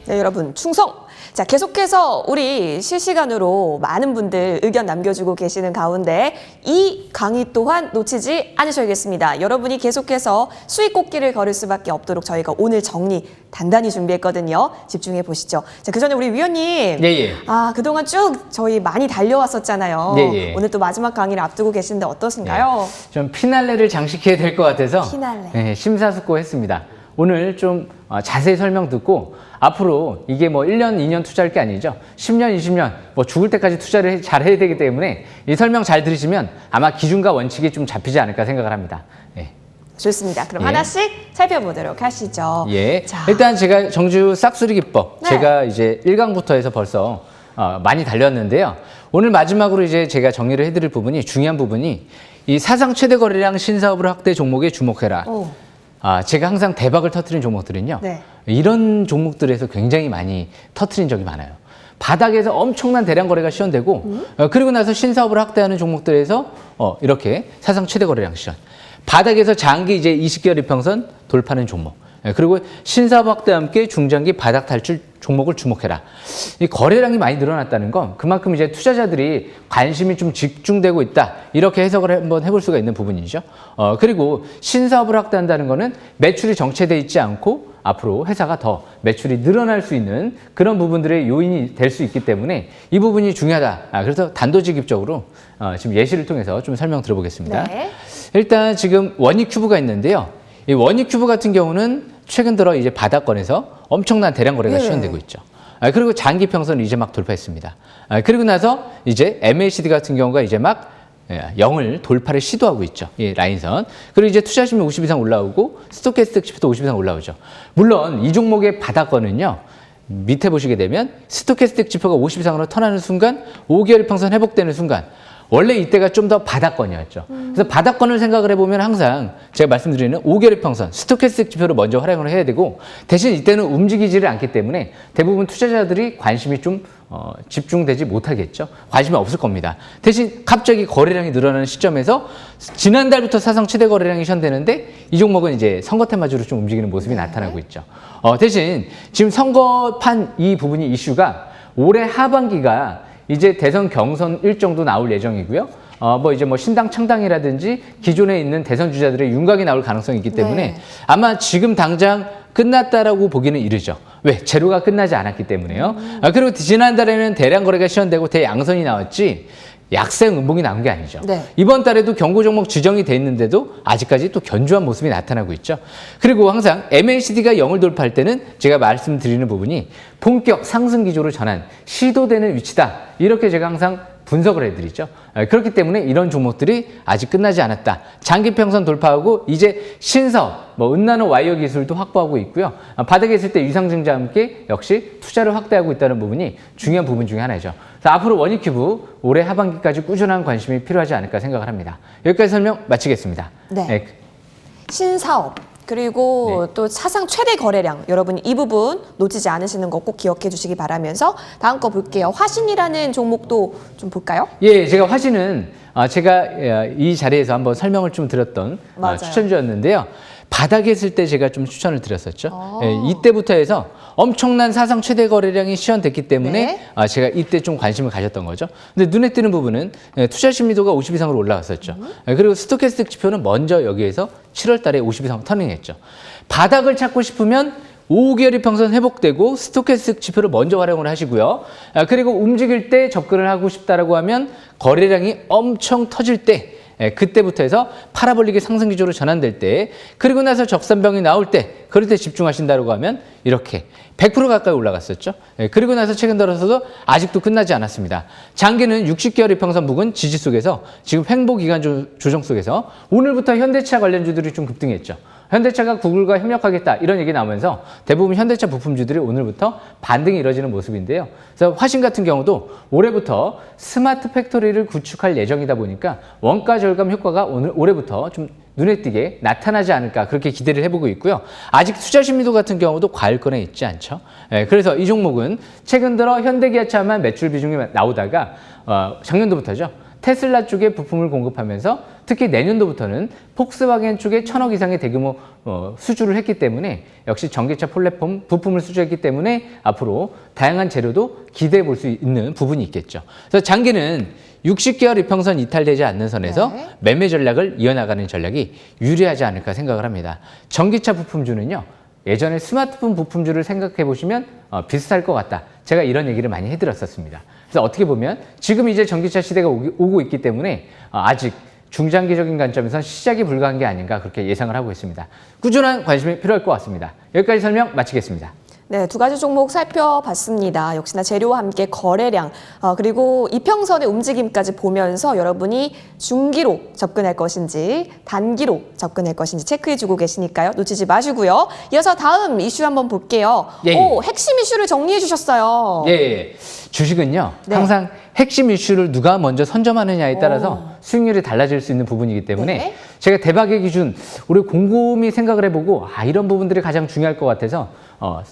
네, 여러분 충성! 자, 계속해서 우리 실시간으로 많은 분들 의견 남겨주고 계시는 가운데 이 강의 또한 놓치지 않으셔야겠습니다. 여러분이 계속해서 수익 꽃길을 걸을 수밖에 없도록 저희가 오늘 정리 단단히 준비했거든요. 집중해 보시죠. 자, 그 전에 우리 위원님. 예. 그동안 쭉 저희 많이 달려왔었잖아요. 예. 오늘 또 마지막 강의를 앞두고 계신데 어떠신가요? 좀 피날레를 장식해야 될 것 같아서 피날레. 심사숙고했습니다. 오늘 좀 자세히 설명 듣고 앞으로 이게 뭐 1년, 2년 투자할 게 아니죠. 10년, 20년 뭐 죽을 때까지 투자를 잘 해야 되기 때문에 이 설명 잘 들으시면 아마 기준과 원칙이 좀 잡히지 않을까 생각을 합니다. 좋습니다. 그럼 하나씩 살펴보도록 하시죠. 자. 일단 제가 정주 싹쓸이 기법 제가 이제 1강부터 해서 벌써 많이 달렸는데요. 오늘 마지막으로 이제 제가 정리를 해드릴 부분이 중요한 부분이 이 사상 최대 거래량 신사업을 확대 종목에 주목해라. 제가 항상 대박을 터뜨린 종목들은요. 이런 종목들에서 굉장히 많이 터뜨린 적이 많아요. 바닥에서 엄청난 대량 거래가 시현되고 그리고 나서 신사업을 확대하는 종목들에서 이렇게 사상 최대 거래량 시현. 바닥에서 장기 이제 20개월 이평선 돌파하는 종목. 그리고 신사업 확대와 함께 중장기 바닥 탈출 종목을 주목해라. 이 거래량이 많이 늘어났다는 건 그만큼 이제 투자자들이 관심이 좀 집중되고 있다. 이렇게 해석을 한번 해볼 수가 있는 부분이죠. 그리고 신사업을 확대한다는 거는 매출이 정체돼 있지 않고 앞으로 회사가 더 매출이 늘어날 수 있는 그런 부분들의 요인이 될 수 있기 때문에 이 부분이 중요하다. 그래서 단도직입적으로 지금 예시를 통해서 좀 설명 들어보겠습니다. 일단 지금 원익큐브가 있는데요. 이 원익큐브 같은 경우는 최근 들어 이제 바닥권에서 엄청난 대량 거래가 시현되고 있죠. 그리고 장기 평선을 이제 막 돌파했습니다. 그리고 나서 이제 MACD 같은 경우가 이제 막 0을 돌파를 시도하고 있죠. 이 라인선. 그리고 이제 투자하시면 50 이상 올라오고 스토캐스틱 지표도 50 이상 올라오죠. 물론 이 종목의 바닥권은요. 밑에 보시게 되면 스토캐스틱 지표가 50 이상으로 턴하는 순간 5개월 평선 회복되는 순간 원래 이때가 좀 더 바닥권이었죠. 그래서 바닥권을 생각을 해보면 항상 제가 말씀드리는 5개월 평선, 스토캐스틱 지표를 먼저 활용을 해야 되고 대신 이때는 움직이지를 않기 때문에 대부분 투자자들이 관심이 좀 집중되지 못하겠죠. 관심이 없을 겁니다. 대신 갑자기 거래량이 늘어나는 시점에서 지난달부터 사상 최대 거래량이 시현되는데 이 종목은 이제 선거 테마주로 좀 움직이는 모습이 나타나고 있죠. 대신 지금 선거판 이 부분이 이슈가 올해 하반기가 이제 대선 경선 일정도 나올 예정이고요. 이제 신당 창당이라든지 기존에 있는 대선 주자들의 윤곽이 나올 가능성이 있기 때문에 아마 지금 당장 끝났다라고 보기는 이르죠. 왜? 재료가 끝나지 않았기 때문에요. 그리고 지난달에는 대량 거래가 시현되고 대양선이 나왔지 약세 음봉이 나온 게 아니죠. 이번 달에도 경고 종목 지정이 돼 있는데도 아직까지 또 견조한 모습이 나타나고 있죠. 그리고 항상 MACD가 0을 돌파할 때는 제가 말씀드리는 부분이 본격 상승 기조로 전환, 시도되는 위치다. 이렇게 제가 항상 분석을 해드리죠. 그렇기 때문에 이런 종목들이 아직 끝나지 않았다. 장기 평선 돌파하고 이제 신사업, 은나노 와이어 기술도 확보하고 있고요. 바닥에 있을 때 유상증자와 함께 역시 투자를 확대하고 있다는 부분이 중요한 부분 중에 하나죠. 그래서 앞으로 원익큐브 올해 하반기까지 꾸준한 관심이 필요하지 않을까 생각을 합니다. 여기까지 설명 마치겠습니다. 신사업. 그리고 또 사상 최대 거래량, 여러분 이 부분 놓치지 않으시는 거 꼭 기억해 주시기 바라면서 다음 거 볼게요. 화신이라는 종목도 좀 볼까요? 제가 화신은 제가 이 자리에서 한번 설명을 좀 드렸던 추천주였는데요. 바닥에 있을 때 제가 좀 추천을 드렸었죠. 이때부터 해서 엄청난 사상 최대 거래량이 시현됐기 때문에 제가 이때 좀 관심을 가졌던 거죠. 근데 눈에 띄는 부분은 투자 심리도가 50 이상으로 올라갔었죠. 그리고 스토캐스틱 지표는 먼저 여기에서 7월 달에 50 이상 터닝했죠. 바닥을 찾고 싶으면 5개월 이평선 회복되고 스토캐스틱 지표를 먼저 활용을 하시고요. 그리고 움직일 때 접근을 하고 싶다라고 하면 거래량이 엄청 터질 때 그때부터 해서 파라볼릭의 상승 기조로 전환될 때 그리고 나서 적산병이 나올 때 그럴 때 집중하신다고 하면 이렇게 100% 가까이 올라갔었죠. 그리고 나서 최근 들어서도 아직도 끝나지 않았습니다. 장기는 60개월 이평선 부근 지지 속에서 지금 횡보 기간 조정 속에서 오늘부터 현대차 관련주들이 좀 급등했죠. 현대차가 구글과 협력하겠다 이런 얘기 나오면서 대부분 현대차 부품주들이 오늘부터 반등이 이뤄지는 모습인데요. 그래서 화신 같은 경우도 올해부터 스마트 팩토리를 구축할 예정이다 보니까 원가 절감 효과가 올해부터 좀 눈에 띄게 나타나지 않을까 그렇게 기대를 해보고 있고요. 아직 투자 심리도 같은 경우도 과일권에 있지 않죠. 그래서 이 종목은 최근 들어 현대기아차만 매출 비중이 나오다가 작년도부터죠. 테슬라 쪽에 부품을 공급하면서 특히 내년도부터는 폭스바겐 쪽에 1,000억 이상의 대규모 수주를 했기 때문에 역시 전기차 플랫폼 부품을 수주했기 때문에 앞으로 다양한 재료도 기대해 볼 수 있는 부분이 있겠죠. 그래서 장기는 60개월 이평선 이탈되지 않는 선에서 네. 매매 전략을 이어나가는 전략이 유리하지 않을까 생각을 합니다. 전기차 부품주는요. 예전에 스마트폰 부품주를 생각해 보시면 비슷할 것 같다. 제가 이런 얘기를 많이 해드렸었습니다. 그래서 어떻게 보면 지금 이제 전기차 시대가 오고 있기 때문에 아직 중장기적인 관점에서 시작이 불가한 게 아닌가 그렇게 예상을 하고 있습니다. 꾸준한 관심이 필요할 것 같습니다. 여기까지 설명 마치겠습니다. 네, 두 가지 종목 살펴봤습니다. 역시나 재료와 함께 거래량, 그리고 이평선의 움직임까지 보면서 여러분이 중기로 접근할 것인지 단기로 접근할 것인지 체크해주고 계시니까요. 놓치지 마시고요. 이어서 다음 이슈 한번 볼게요. 예. 오, 핵심 이슈를 정리해 주셨어요. 예. 주식은요. 네. 항상 핵심 이슈를 누가 먼저 선점하느냐에 따라서 수익률이 달라질 수 있는 부분이기 때문에 네. 제가 대박의 기준 우리 곰곰이 생각을 해보고 이런 부분들이 가장 중요할 것 같아서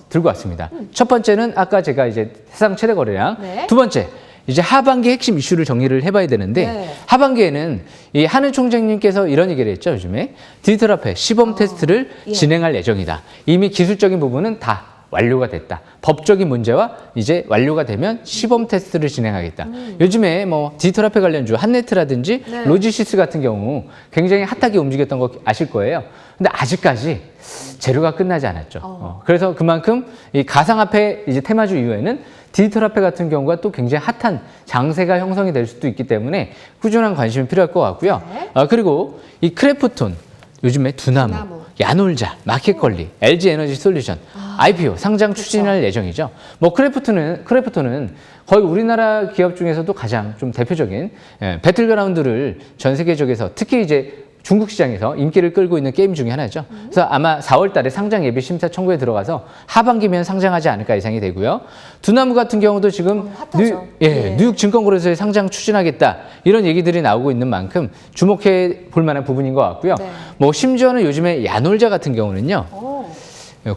들고 왔습니다. 첫 번째는 아까 제가 이제 세상 최대 거래량, 네. 두 번째 이제 하반기 핵심 이슈를 정리를 해봐야 되는데 네. 하반기에는 이 한은 총장님께서 이런 얘기를 했죠. 요즘에 디지털 화폐 시범 테스트를 예. 진행할 예정이다. 이미 기술적인 부분은 다 완료가 됐다. 법적인 문제와 이제 완료가 되면 시범 테스트를 진행하겠다. 요즘에 뭐 디지털 화폐 관련주 한네트라든지 네. 로지시스 같은 경우 굉장히 핫하게 움직였던 거 아실 거예요. 근데 아직까지 재료가 끝나지 않았죠. 그래서 그만큼 이 가상화폐 이제 테마주 이후에는 디지털 화폐 같은 경우가 또 굉장히 핫한 장세가 형성이 될 수도 있기 때문에 꾸준한 관심이 필요할 것 같고요. 네. 그리고 이 크래프톤 요즘에 두나무, 야놀자, 마켓컬리, LG 에너지 솔루션, IPO 상장 추진할 예정이죠. 뭐 크래프톤은 거의 우리나라 기업 중에서도 가장 좀 대표적인 배틀그라운드를 전 세계적에서 특히 이제 중국 시장에서 인기를 끌고 있는 게임 중에 하나죠. 그래서 아마 4월 달에 상장 예비 심사 청구에 들어가서 하반기면 상장하지 않을까 예상이 되고요. 두나무 같은 경우도 지금 핫하죠. 뉴욕 증권거래소에 상장 추진하겠다. 이런 얘기들이 나오고 있는 만큼 주목해 볼 만한 부분인 것 같고요. 네. 뭐 심지어는 요즘에 야놀자 같은 경우는요. 오,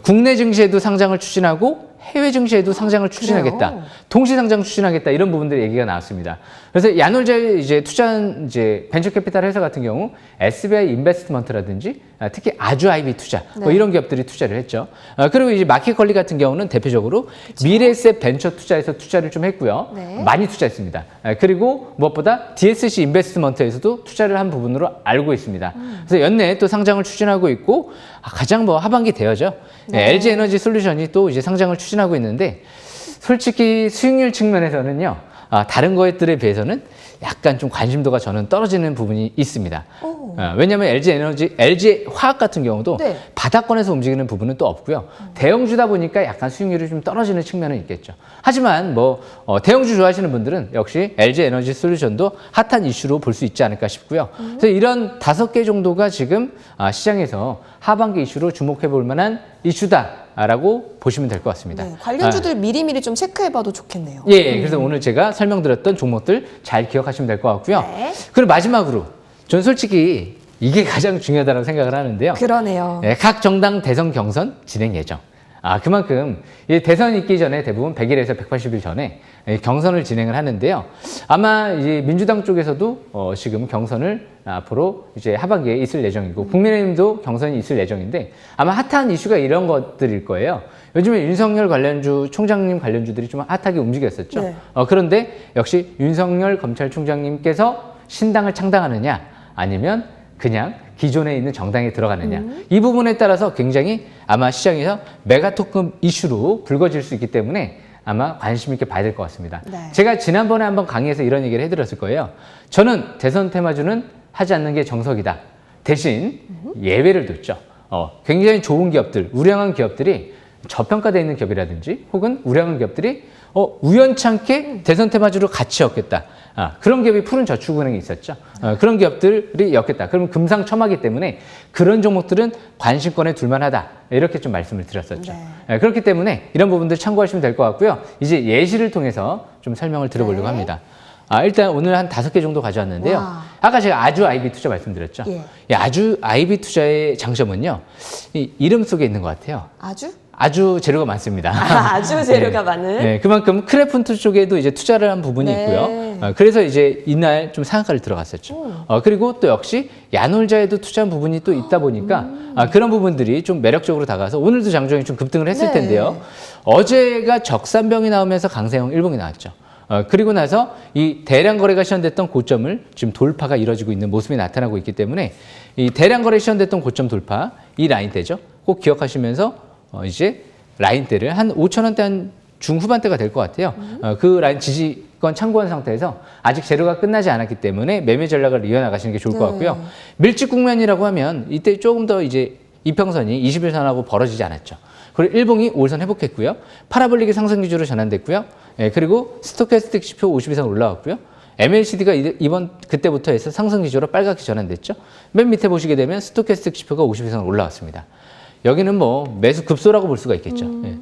국내 증시에도 상장을 추진하고 해외 증시에도 상장을 추진하겠다. 그래요? 동시 상장 추진하겠다. 이런 부분들 얘기가 나왔습니다. 그래서 야놀자의 이제 투자한 이제 벤처 캐피탈 회사 같은 경우 SBI 인베스트먼트라든지 특히 아주 아이비 투자 뭐 네. 이런 기업들이 투자를 했죠. 그리고 이제 마켓컬리 같은 경우는 대표적으로 미래에셋 벤처 투자에서 투자를 좀 했고요. 네. 많이 투자했습니다. 그리고 무엇보다 DSC 인베스트먼트에서도 투자를 한 부분으로 알고 있습니다. 그래서 연내에 또 상장을 추진하고 있고 가장 뭐 하반기 대여죠. 네. LG 에너지 솔루션이 또 이제 상장을 추진하고 있는데 솔직히 수익률 측면에서는요. 다른 것들에 비해서는 약간 좀 관심도가 저는 떨어지는 부분이 있습니다. 왜냐하면 LG 화학 같은 경우도 네. 바닥권에서 움직이는 부분은 또 없고요. 대형주다 보니까 약간 수익률이 좀 떨어지는 측면은 있겠죠. 하지만 뭐 대형주 좋아하시는 분들은 역시 LG 에너지 솔루션도 핫한 이슈로 볼 수 있지 않을까 싶고요. 그래서 이런 5개 정도가 지금 시장에서 하반기 이슈로 주목해 볼 만한 이슈다라고 보시면 될 것 같습니다. 네, 관련주들 미리미리 좀 체크해봐도 좋겠네요. 예, 그래서 오늘 제가 설명드렸던 종목들 잘 기억하시면 될 것 같고요. 네. 그리고 마지막으로 전 솔직히 이게 가장 중요하다고 생각을 하는데요. 그러네요. 네, 각 정당 대선 경선 진행 예정. 그만큼 이 대선 있기 전에 대부분 100일에서 180일 전에 경선을 진행을 하는데요. 아마 이제 민주당 쪽에서도 지금 경선을 앞으로 이제 하반기에 있을 예정이고 국민의힘도 경선이 있을 예정인데 아마 핫한 이슈가 이런 것들일 거예요. 요즘에 윤석열 관련주, 총장님 관련주들이 좀 핫하게 움직였었죠. 네. 그런데 역시 윤석열 검찰총장님께서 신당을 창당하느냐 아니면 그냥 기존에 있는 정당에 들어가느냐 이 부분에 따라서 굉장히 아마 시장에서 메가토큰 이슈로 불거질 수 있기 때문에 아마 관심 있게 봐야 될 것 같습니다. 네. 제가 지난번에 한번 강의에서 이런 얘기를 해드렸을 거예요. 저는 대선 테마주는 하지 않는 게 정석이다. 대신 예외를 뒀죠. 굉장히 좋은 기업들, 우량한 기업들이 저평가되어 있는 기업이라든지 혹은 우량한 기업들이 우연찮게 대선 테마주로 같이 엮겠다. 그런 기업이 푸른저축은행이 있었죠. 그런 기업들이 엮겠다. 그러면 금상첨화기 때문에 그런 종목들은 관심권에 둘만하다. 이렇게 좀 말씀을 드렸었죠. 네. 그렇기 때문에 이런 부분들 참고하시면 될 것 같고요. 이제 예시를 통해서 좀 설명을 드려보려고 네. 합니다. 일단 오늘 한 5개 정도 가져왔는데요. 와. 아까 제가 아주 IB 투자 말씀드렸죠. 예. 이 아주 IB 투자의 장점은요, 이 이름 속에 있는 것 같아요. 아주 재료가 많습니다. 아주 재료가 많은. 네, 그만큼 크래프트 쪽에도 이제 투자를 한 부분이 네. 있고요. 그래서 이제 이날 좀 상한가를 들어갔었죠. 그리고 또 역시 야놀자에도 투자한 부분이 또 있다 보니까 그런 부분들이 좀 매력적으로 다가서 오늘도 장종이 좀 급등을 했을 네. 텐데요. 어제가 적산병이 나오면서 강세형 일봉이 나왔죠. 그리고 나서 이 대량 거래가 시현됐던 고점을 지금 돌파가 이뤄지고 있는 모습이 나타나고 있기 때문에 이 대량 거래 시현됐던 고점 돌파, 이 라인대죠. 꼭 기억하시면서 이제 라인대를 한 5,000원대 한 중후반대가 될 것 같아요. 그 라인 지지권 참고한 상태에서 아직 재료가 끝나지 않았기 때문에 매매 전략을 이어나가시는 게 좋을 것 같고요. 밀집 국면이라고 하면 이때 조금 더 이제 이평선이 21선하고 벌어지지 않았죠. 그리고 일봉이 5선 회복했고요. 파라볼릭이 상승 기조로 전환됐고요. 그리고 스토캐스틱 지표 50이상 올라왔고요. MLCD가 이번 그때부터 해서 상승 기조로 빨갛게 전환됐죠. 맨 밑에 보시게 되면 스토캐스틱 지표가 50 이상 올라왔습니다. 여기는 뭐 매수 급소라고 볼 수가 있겠죠. 예.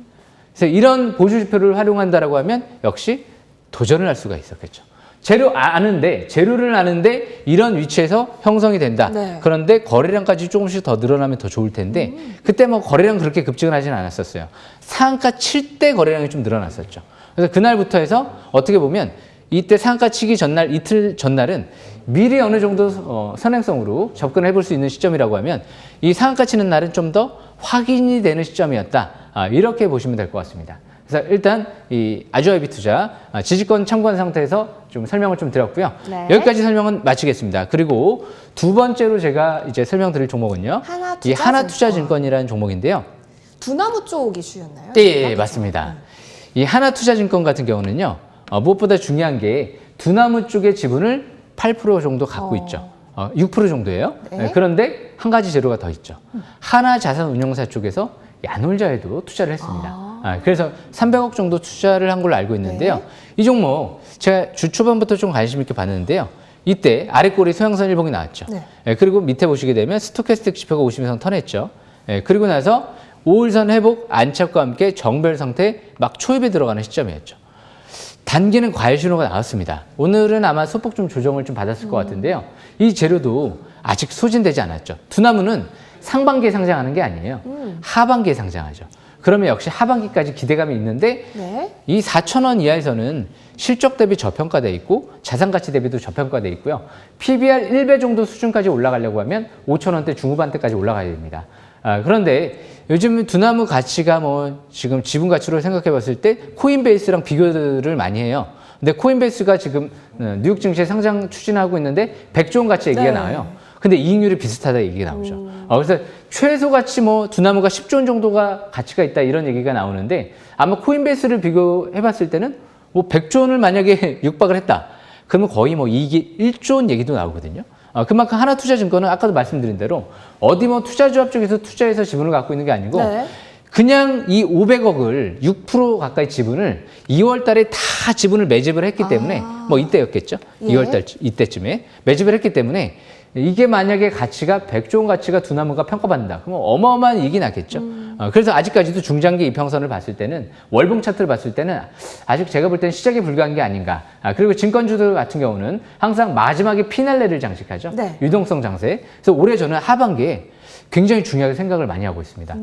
그래서 이런 보조 지표를 활용한다라고 하면 역시 도전을 할 수가 있었겠죠. 재료를 아는데 이런 위치에서 형성이 된다. 네. 그런데 거래량까지 조금씩 더 늘어나면 더 좋을 텐데 그때 뭐 거래량 그렇게 급증을 하진 않았었어요. 상한가 칠 때 거래량이 좀 늘어났었죠. 그래서 그날부터 해서 어떻게 보면 이때 상한가 치기 전날, 이틀 전날은 미리 어느 정도 선행성으로 접근을 해볼 수 있는 시점이라고 하면 이 상한가 치는 날은 좀 더 확인이 되는 시점이었다. 이렇게 보시면 될 것 같습니다. 그래서 일단 이 아주 IB 투자 지지권 참고한 상태에서 좀 설명을 좀 드렸고요. 네. 여기까지 설명은 마치겠습니다. 그리고 두 번째로 제가 이제 설명드릴 종목은요. 이 하나투자증권이라는 종목인데요. 두나무 쪽 이슈였나요? 네, 맞습니다. 이 하나투자증권 같은 경우는요. 무엇보다 중요한 게 두나무 쪽의 지분을 8% 정도 갖고 있죠. 6% 정도예요. 네. 그런데 한 가지 재료가 더 있죠. 하나자산운용사 쪽에서 야놀자에도 투자를 했습니다. 그래서 300억 정도 투자를 한 걸로 알고 있는데요. 네. 이 종목 제가 주 초반부터 좀 관심 있게 봤는데요. 이때 아래꼬리 소형선 일봉이 나왔죠. 네. 그리고 밑에 보시게 되면 스토캐스틱 지표가 50이상 턴했죠. 그리고 나서 5일선 회복 안착과 함께 정별 상태 막 초입에 들어가는 시점이었죠. 단기는 과열 신호가 나왔습니다. 오늘은 아마 소폭 좀 조정을 좀 받았을 것 같은데요. 이 재료도 아직 소진되지 않았죠. 두나무는 상반기에 상장하는 게 아니에요. 하반기에 상장하죠. 그러면 역시 하반기까지 기대감이 있는데 네. 이 4,000원 이하에서는 실적 대비 저평가돼 있고 자산 가치 대비도 저평가돼 있고요. PBR 1배 정도 수준까지 올라가려고 하면 5,000원대 중후반대까지 올라가야 됩니다. 그런데 요즘 두나무 가치가 뭐 지금 지분 가치로 생각해 봤을 때 코인베이스랑 비교를 많이 해요. 근데 코인베이스가 지금 뉴욕 증시에 상장 추진하고 있는데 100조 원 가치 얘기가 네. 나와요. 근데 이익률이 비슷하다 얘기가 나오죠. 그래서 최소 가치 뭐 두나무가 10조 원 정도가 가치가 있다 이런 얘기가 나오는데 아마 코인베이스를 비교해 봤을 때는 뭐 100조 원을 만약에 육박을 했다. 그러면 거의 뭐 이익이 1조 원 얘기도 나오거든요. 그만큼 하나투자증권은 아까도 말씀드린 대로 어디 뭐 투자조합 쪽에서 투자해서 지분을 갖고 있는 게 아니고 네. 그냥 이 500억을 6% 가까이 지분을 2월 달에 다 지분을 매집을 했기 때문에 뭐 이때였겠죠. 예. 2월 달 이때쯤에 매집을 했기 때문에 이게 만약에 가치가 100조 원 가치가 두나무가 평가받는다. 그러면 어마어마한 이익이 나겠죠. 그래서 아직까지도 중장기 이평선을 봤을 때는 월봉 차트를 봤을 때는 아직 제가 볼 때는 시작이 불가한 게 아닌가. 그리고 증권주들 같은 경우는 항상 마지막에 피날레를 장식하죠. 네. 유동성 장세. 그래서 올해 저는 하반기에 굉장히 중요하게 생각을 많이 하고 있습니다.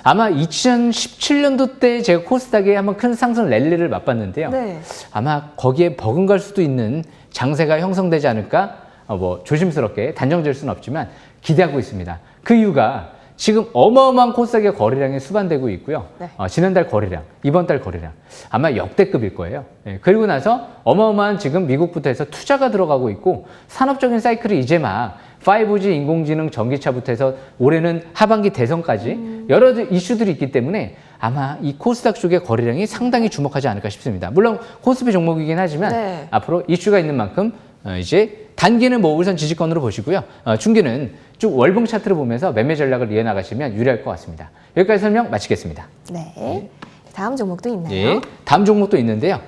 아마 2017년도 때 제가 코스닥에 한번 큰 상승 랠리를 맛봤는데요. 네. 아마 거기에 버금갈 수도 있는 장세가 형성되지 않을까? 뭐 조심스럽게 단정 지을 수는 없지만 기대하고 있습니다. 그 이유가 지금 어마어마한 코스닥의 거래량이 수반되고 있고요. 네. 지난달 거래량, 이번 달 거래량 아마 역대급일 거예요. 그리고 나서 어마어마한 지금 미국부터 해서 투자가 들어가고 있고 산업적인 사이클이 이제 막 5G, 인공지능, 전기차부터 해서 올해는 하반기 대선까지 여러 이슈들이 있기 때문에 아마 이 코스닥 쪽의 거래량이 상당히 주목하지 않을까 싶습니다. 물론 코스피 종목이긴 하지만 네. 앞으로 이슈가 있는 만큼 이제 단기는 뭐 우선 지지권으로 보시고요. 중기는 쭉 월봉 차트를 보면서 매매 전략을 이어나가시면 유리할 것 같습니다. 여기까지 설명 마치겠습니다. 네. 다음 종목도 있나요? 예, 다음 종목도 있는데요.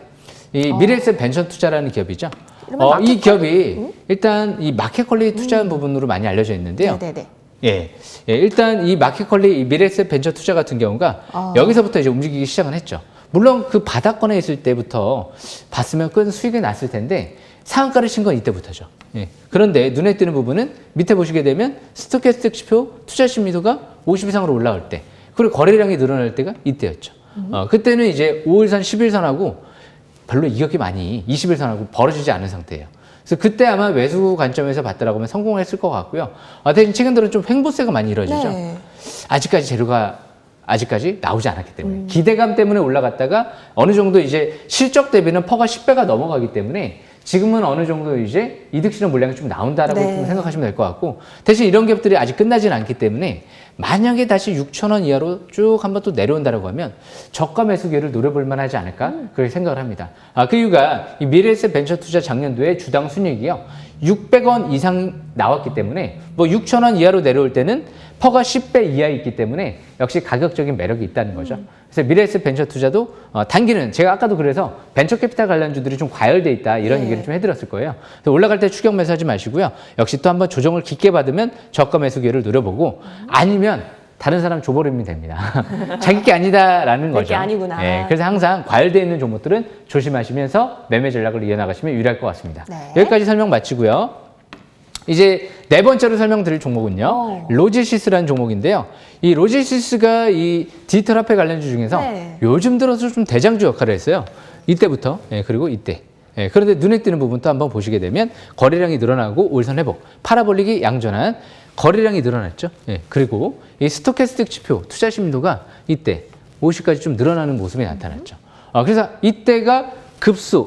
이 미래에셋 벤처 투자라는 기업이죠. 이러면 이 기업이 일단 이 마켓컬리 투자한 부분으로 많이 알려져 있는데요. 네네네. 예, 일단 이 마켓컬리 이 미래에셋 벤처 투자 같은 경우가 여기서부터 이제 움직이기 시작은 했죠. 물론 그 바닥권에 있을 때부터 봤으면 큰 수익이 났을 텐데 상한가를 친 건 이때부터죠. 예. 그런데 눈에 띄는 부분은 밑에 보시게 되면 스토캐스틱 지표 투자 심리도가 50 이상으로 올라올 때, 그리고 거래량이 늘어날 때가 이때였죠. 그때는 이제 5일선, 10일선하고 별로 이격이 많이 20일선하고 벌어지지 않은 상태예요. 그래서 그때 아마 매수 관점에서 봤더라고 하면 성공했을 것 같고요. 대신 최근 들은 좀 횡보세가 많이 이루어지죠. 네. 아직까지 재료가 아직까지 나오지 않았기 때문에 기대감 때문에 올라갔다가 어느 정도 이제 실적 대비는 퍼가 10배가 넘어가기 때문에 지금은 어느 정도 이제 이득 실현 물량이 좀 나온다라고 네. 좀 생각하시면 될 것 같고, 대신 이런 기업들이 아직 끝나진 않기 때문에 만약에 다시 6,000원 이하로 쭉 한번 또 내려온다라고 하면 저가 매수 기회를 노려볼 만하지 않을까 그렇게 생각을 합니다. 그 이유가 이 미래에셋 벤처 투자 작년도에 주당 순이익이요 600원 이상 나왔기 때문에 뭐 6,000원 이하로 내려올 때는 퍼가 10배 이하에 있기 때문에 역시 가격적인 매력이 있다는 거죠. 그래서 미래에셋 벤처 투자도 단기는 제가 아까도 그래서 벤처 캐피탈 관련주들이 좀 과열돼 있다 이런 얘기를 좀 해드렸을 거예요. 그래서 올라갈 때 추격 매수하지 마시고요. 역시 또 한번 조정을 깊게 받으면 저가 매수 기회를 노려보고, 아니면 다른 사람 줘버리면 됩니다. 자기 게 아니다라는 거죠. 내게 아니구나. 예, 그래서 항상 과열되어 있는 종목들은 조심하시면서 매매 전략을 이어나가시면 유리할 것 같습니다. 네. 여기까지 설명 마치고요. 이제 네 번째로 설명드릴 종목은요. 로지시스라는 종목인데요. 이 로지시스가 이 디지털 화폐 관련주 중에서 네. 요즘 들어서 좀 대장주 역할을 했어요. 이때부터, 그리고 이때. 그런데 눈에 띄는 부분도 한번 보시게 되면 거래량이 늘어나고 올선 회복, 파라볼릭이 양전한 거래량이 늘어났죠. 그리고 이 스토캐스틱 지표 투자 심도가 이때 50까지 좀 늘어나는 모습이 나타났죠. 그래서 이때가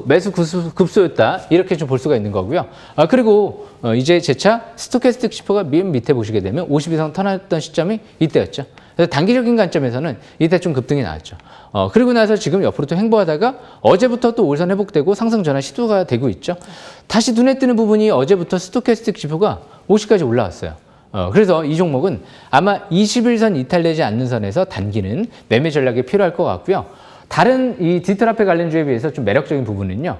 매수 급소였다 이렇게 좀 볼 수가 있는 거고요. 그리고 이제 재차 스토캐스틱 지표가 맨 밑에 보시게 되면 50 이상 턴했던 시점이 이때였죠. 그래서 단기적인 관점에서는 이때 좀 급등이 나왔죠. 그리고 나서 지금 옆으로 또 횡보하다가 어제부터 또 올선 회복되고 상승 전환 시도가 되고 있죠. 다시 눈에 띄는 부분이 어제부터 스토캐스틱 지표가 50까지 올라왔어요. 그래서 이 종목은 아마 21선 이탈되지 않는 선에서 단기는 매매 전략이 필요할 것 같고요. 다른 이 디지털 화폐 관련주에 비해서 좀 매력적인 부분은요.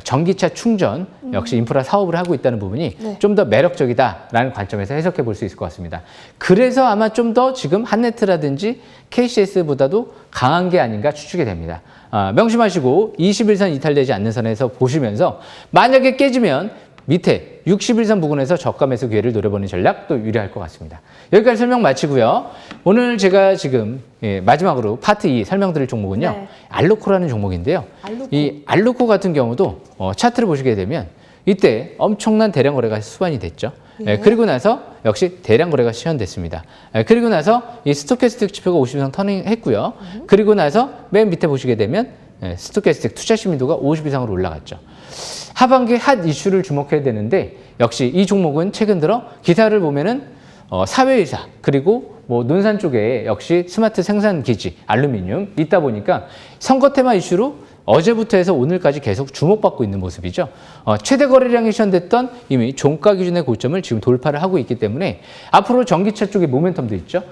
전기차 충전 역시 인프라 사업을 하고 있다는 부분이 네. 좀 더 매력적이다라는 관점에서 해석해 볼 수 있을 것 같습니다. 그래서 아마 좀 더 지금 한네트라든지 KCS보다도 강한 게 아닌가 추측이 됩니다. 명심하시고 21선 이탈되지 않는 선에서 보시면서 만약에 깨지면 밑에 61선 부근에서 저가 매수 기회를 노려보는 전략도 유리할 것 같습니다. 여기까지 설명 마치고요. 오늘 제가 지금 마지막으로 파트 2 설명드릴 종목은요. 네. 알로코라는 종목인데요. 알로코. 이 알로코 같은 경우도 차트를 보시게 되면 이때 엄청난 대량 거래가 수반이 됐죠. 그리고 나서 역시 대량 거래가 시현됐습니다. 그리고 나서 이 스토캐스틱 지표가 50 이상 터닝했고요. 그리고 나서 맨 밑에 보시게 되면 스토캐스틱 투자 심리도가 50 이상으로 올라갔죠. 하반기 핫 이슈를 주목해야 되는데 역시 이 종목은 최근 들어 기사를 보면은 사회이사 그리고 뭐 논산 쪽에 역시 스마트 생산 기지 알루미늄 있다 보니까 선거 테마 이슈로 어제부터 해서 오늘까지 계속 주목받고 있는 모습이죠. 최대 거래량이 시현됐던 이미 종가 기준의 고점을 지금 돌파를 하고 있기 때문에 앞으로 전기차 쪽에 모멘텀도 있죠.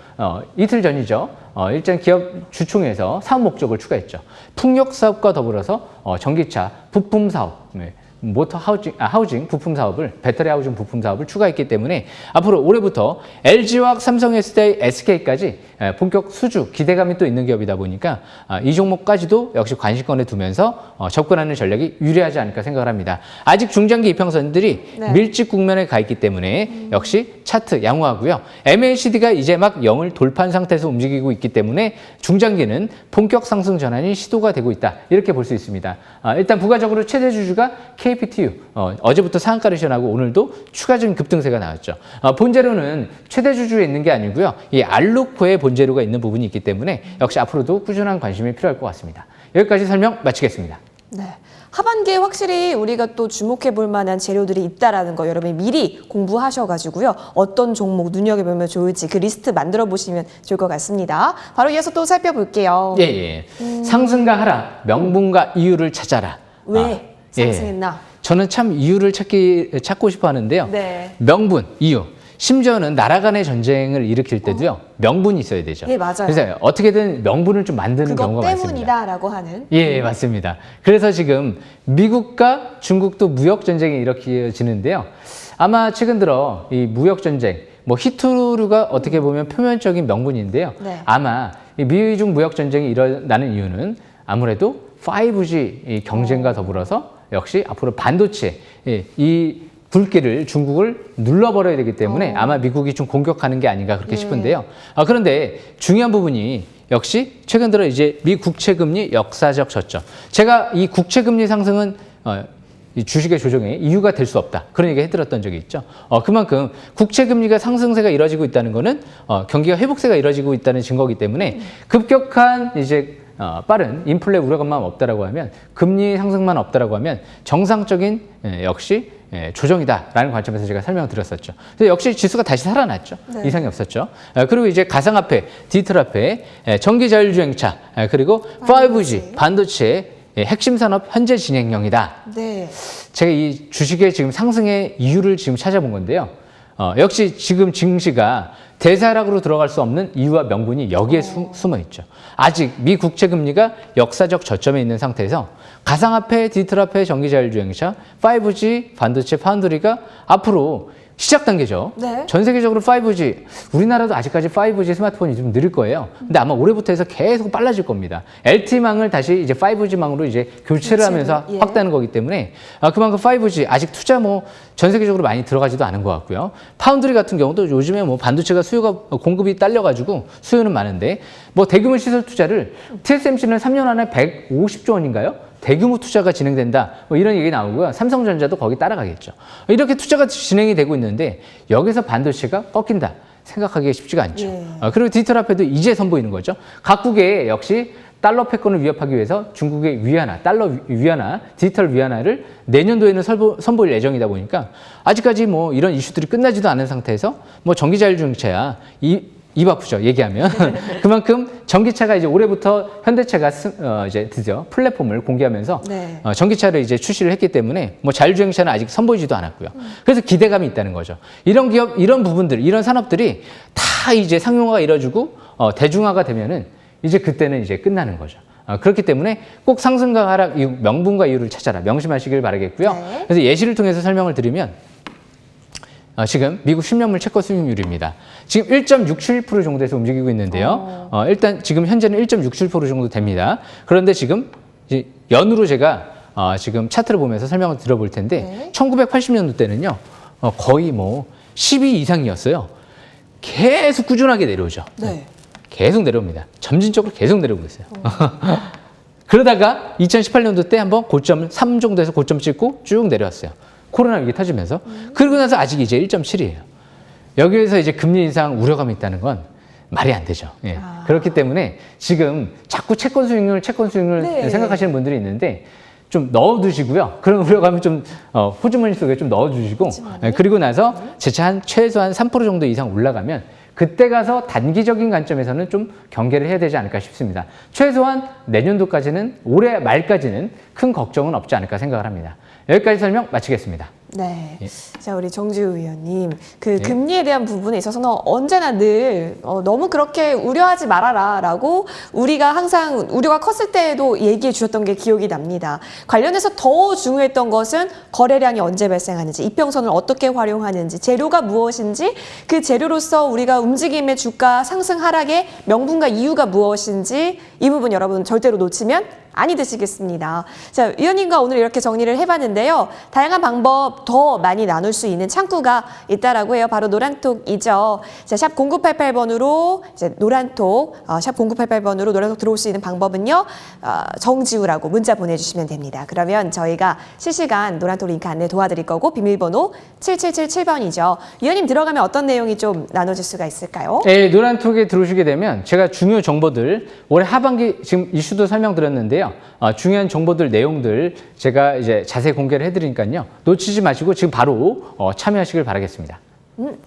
이틀 전이죠. 일단 기업 주총에서 사업 목적을 추가했죠. 풍력 사업과 더불어서 전기차 부품 사업, 모터 하우징 부품 사업을, 배터리 하우징 부품 사업을 추가했기 때문에 앞으로 올해부터 LG화학, 삼성 SDI, SK까지 본격 수주 기대감이 또 있는 기업이다 보니까 이 종목까지도 역시 관심권에 두면서 접근하는 전략이 유리하지 않을까 생각을 합니다. 아직 중장기 이평선들이 네. 밀집 국면에 가 있기 때문에 역시 차트 양호하고요. MACD가 이제 막 0을 돌파한 상태에서 움직이고 있기 때문에 중장기는 본격 상승 전환이 시도가 되고 있다. 이렇게 볼 수 있습니다. 일단 부가적으로 최대 주주가 KPTU, 어제부터 상한가를 시현하고 오늘도 추가적인 급등세가 나왔죠. 본재료는 최대 주주에 있는 게 아니고요. 이 알루코의 본재료가 있는 부분이 있기 때문에 역시 앞으로도 꾸준한 관심이 필요할 것 같습니다. 여기까지 설명 마치겠습니다. 네. 하반기에 확실히 우리가 또 주목해 볼 만한 재료들이 있다라는 거 여러분이 미리 공부하셔가지고요. 어떤 종목 눈여겨보면 좋을지 그 리스트 만들어 보시면 좋을 것 같습니다. 바로 이어서 또 살펴볼게요. 예. 상승과 하락, 명분과 이유를 찾아라. 왜 상승했나? 저는 참 이유를 찾고 싶어 하는데요. 네. 명분, 이유. 심지어는 나라 간의 전쟁을 일으킬 때도요. 명분이 있어야 되죠. 예, 맞아요. 그래서 어떻게든 명분을 좀 만드는 그것 경우가 많습니다. 때문이다라고 하는. 예, 맞습니다. 그래서 지금 미국과 중국도 무역 전쟁이 일으켜지는데요. 아마 최근 들어 이 무역 전쟁, 뭐 히트루가 어떻게 보면 표면적인 명분인데요. 네. 아마 이 미중 무역 전쟁이 일어나는 이유는 아무래도 5G 이 경쟁과 더불어서 역시 앞으로 반도체 이 불길을 중국을 눌러버려야 되기 때문에 아마 미국이 좀 공격하는 게 아닌가 그렇게 싶은데요. 그런데 중요한 부분이 역시 최근 들어 이제 미 국채금리 역사적 저점. 제가 이 국채금리 상승은 이 주식의 조정에 이유가 될 수 없다. 그런 얘기 해드렸던 적이 있죠. 그만큼 국채금리가 상승세가 이뤄지고 있다는 거는 경기가 회복세가 이뤄지고 있다는 증거이기 때문에 급격한 이제 빠른 인플레 우려감만 없다라고 하면 금리 상승만 없다라고 하면 정상적인 역시 조정이다라는 관점에서 제가 설명을 드렸었죠. 그래서 역시 지수가 다시 살아났죠. 네. 이상이 없었죠. 그리고 이제 가상화폐, 디지털화폐, 전기자율주행차, 그리고 5G, 반도체 핵심 산업 현재 진행형이다. 네. 제가 이 주식의 지금 상승의 이유를 지금 찾아본 건데요. 역시 지금 증시가 대사락으로 들어갈 수 없는 이유와 명분이 여기에 숨어 있죠. 아직 미 국채 금리가 역사적 저점에 있는 상태에서 가상화폐, 디지털화폐, 전기자율주행차, 5G, 반도체, 파운드리가 앞으로 시작 단계죠. 네. 전 세계적으로 5G, 우리나라도 아직까지 5G 스마트폰이 좀 느릴 거예요. 근데 아마 올해부터 해서 계속 빨라질 겁니다. LTE망을 다시 이제 5G망으로 이제 교체를 하면서 예. 확대하는 거기 때문에 그만큼 5G 아직 투자 전 세계적으로 많이 들어가지도 않은 것 같고요. 파운드리 같은 경우도 요즘에 반도체가 공급이 딸려가지고 수요는 많은데 대규모 시설 투자를 TSMC는 3년 안에 150조 원인가요? 대규모 투자가 진행된다. 이런 얘기 나오고요. 삼성전자도 거기 따라가겠죠. 이렇게 투자가 진행이 되고 있는데 여기서 반도체가 꺾인다. 생각하기가 쉽지가 않죠. 예. 그리고 디지털화폐도 이제 선보이는 거죠. 각국의 역시 달러 패권을 위협하기 위해서 중국의 위안화, 달러 위안화, 디지털 위안화를 내년도에는 선보일 예정이다 보니까 아직까지 이런 이슈들이 끝나지도 않은 상태에서 전기자율주행차야 입 아프죠, 얘기하면. 그만큼 전기차가 이제 올해부터 현대차가 이제 드디어 플랫폼을 공개하면서 네. 전기차를 이제 출시를 했기 때문에 자율주행차는 아직 선보이지도 않았고요. 그래서 기대감이 있다는 거죠. 이런 기업, 이런 부분들, 이런 산업들이 다 이제 상용화가 이뤄지고 대중화가 되면은 이제 그때는 이제 끝나는 거죠. 그렇기 때문에 꼭 상승과 하락, 명분과 이유를 찾아라. 명심하시길 바라겠고요. 네. 그래서 예시를 통해서 설명을 드리면 지금 미국 10년물 채권 수익률입니다. 지금 1.67% 정도에서 움직이고 있는데요. 일단 지금 현재는 1.67% 정도 됩니다. 그런데 지금 이제 연으로 제가 지금 차트를 보면서 설명을 드려볼 텐데 네. 1980년도 때는요. 거의 12 이상이었어요. 계속 꾸준하게 내려오죠. 네. 계속 내려옵니다. 점진적으로 계속 내려오고 있어요. 그러다가 2018년도 때 한번 고점을 3 정도에서 고점 찍고 쭉 내려왔어요. 코로나 위기 터지면서. 그러고 나서 아직 이제 1.7이에요. 여기에서 이제 금리 인상 우려감이 있다는 건 말이 안 되죠. 예. 그렇기 때문에 지금 자꾸 채권 수익률 네. 생각하시는 분들이 있는데 좀 넣어두시고요. 그런 우려감을 좀 호주머니 속에 좀 넣어주시고 그리고 나서 재차 최소한 3% 정도 이상 올라가면 그때 가서 단기적인 관점에서는 좀 경계를 해야 되지 않을까 싶습니다. 최소한 내년도까지는 올해 말까지는 큰 걱정은 없지 않을까 생각을 합니다. 여기까지 설명 마치겠습니다. 네. 예. 자, 우리 정주 의원님. 네. 금리에 대한 부분에 있어서는 언제나 늘 너무 그렇게 우려하지 말아라 라고 우리가 항상 우려가 컸을 때에도 얘기해 주셨던 게 기억이 납니다. 관련해서 더 중요했던 것은 거래량이 언제 발생하는지, 이평선을 어떻게 활용하는지, 재료가 무엇인지, 그 재료로서 우리가 움직임의 주가 상승 하락의 명분과 이유가 무엇인지 이 부분 여러분 절대로 놓치면 아니 되시겠습니다. 자, 위원님과 오늘 이렇게 정리를 해봤는데요. 다양한 방법 더 많이 나눌 수 있는 창구가 있다라고 해요. 바로 노란톡이죠. 자, 샵 0988번으로 이제 노란톡, 샵 0988번으로 노란톡 들어올 수 있는 방법은요. 정지우라고 문자 보내주시면 됩니다. 그러면 저희가 실시간 노란톡 링크 안내 도와드릴 거고 비밀번호 7777번이죠. 위원님 들어가면 어떤 내용이 좀 나눠질 수가 있을까요? 네, 노란톡에 들어오시게 되면 제가 중요 정보들 올해 하반기 지금 이슈도 설명드렸는데요. 중요한 정보들 내용들 제가 이제 자세히 공개를 해드리니까요. 놓치지 마시고 지금 바로 참여하시길 바라겠습니다.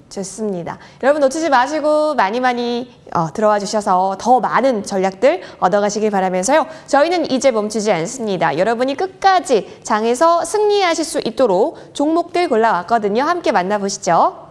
좋습니다. 여러분 놓치지 마시고 많이 들어와 주셔서 더 많은 전략들 얻어가시길 바라면서요. 저희는 이제 멈추지 않습니다. 여러분이 끝까지 장에서 승리하실 수 있도록 종목들 골라왔거든요. 함께 만나보시죠.